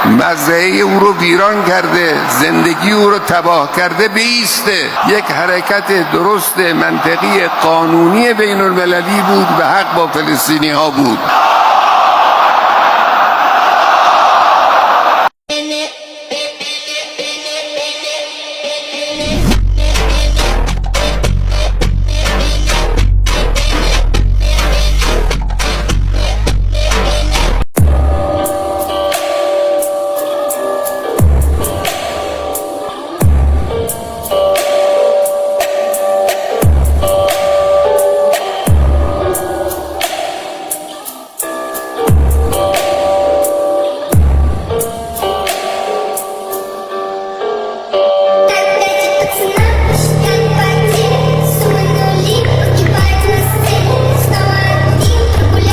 مزرعه او رو ویران کرده، زندگی او رو تباه کرده بیسته. یک حرکت درست منطقی قانونی بین المللی بود و حق با فلسطینی ها بود.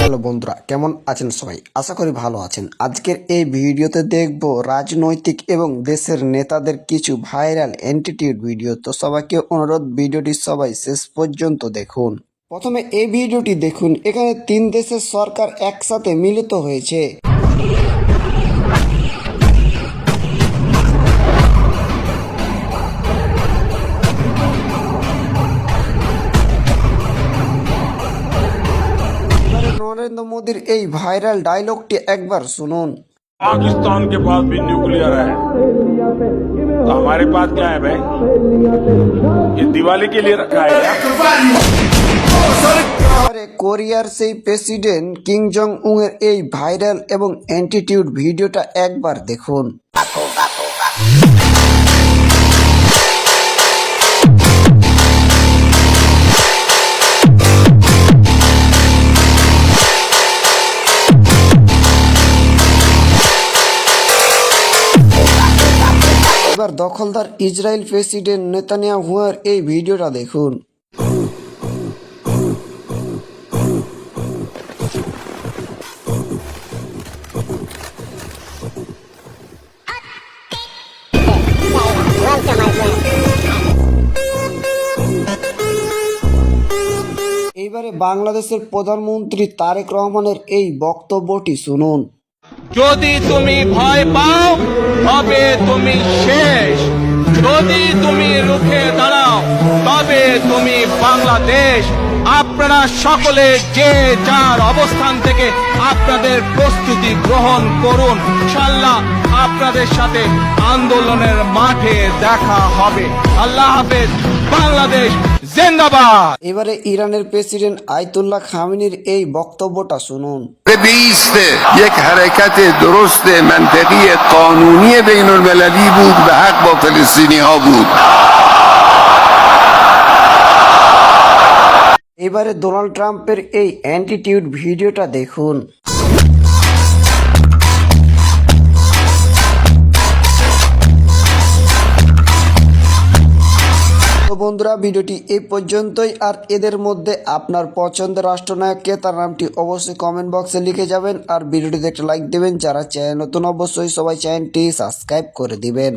Hello বন্ধুরা, কেমন আছেন সবাই? আশা করি ভালো আছেন। আজকের এই ভিডিওতে দেখব রাজনৈতিক এবং দেশের নেতাদের কিছু ভাইরাল অ্যাটিটিউড ভিডিও। তো সবাইকে অনুরোধ, ভিডিওটি সবাই শেষ পর্যন্ত দেখুন। প্রথমে এই ভিডিওটি দেখুন। এখানে 3 দেশের সরকার একসাথে মিলিত হয়েছে। नरेंद्र मोदी এই ভাইরাল ডায়লগটি একবার শুনুন। पाकिस्तान के पास भी न्यूक्लियर है, तो हमारे पास क्या है भाई? ये दिवाली के लिए रखा है क्या? কোরিয়ার সেই প্রেসিডেন্ট কিং জং উং এর এই ভাইরাল এবং অ্যাটিটিউড ভিডিওটা একবার দেখুন। এবার দখলদার ইসরায়েল প্রেসিডেন্ট নেতানিয়াহুর এই ভিডিওটা দেখুন। এইবারে বাংলাদেশের প্রধানমন্ত্রী তারেক রহমানের এই বক্তব্যটি শুনুন। যদি তুমি ভয় পাও তবে তুমি শেষ, যদি তুমি রুখে দাঁড়াও তবে তুমি বাংলাদেশ। আপনারা সকলে যে যার অবস্থান থেকে আপনাদের প্রস্তুতি গ্রহণ করুন। ইনশাআল্লাহ আপনাদের সাথে আন্দোলনের মাঠে দেখা হবে। আল্লাহ হাফেজ। বাংলাদেশ জিন্দাবাদ। এবারে ইরানের প্রেসিডেন্ট আয়াতুল্লাহ খামেনির এই বক্তব্যটা শুনুন। بیسته. یک حرکت درست منطقی قانونی بین المللی بود و حق با فلسطینی ها بود. এবারে ডোনাল্ড ট্রাম্পের এই অ্যাটিটিউড ভিডিওটা দেখুন। তো বন্ধুরা, ভিডিওটি এই পর্যন্তই। আর এদের মধ্যে আপনার পছন্দের রাষ্ট্রনায়ক কে, তার নামটি অবশ্যই কমেন্ট বক্সে লিখে যাবেন। আর ভিডিওটিতে একটা লাইক দেবেন। যারা চ্যানেল নতুন, অবশ্যই সবাই চ্যানেলটি সাবস্ক্রাইব করে দিবেন।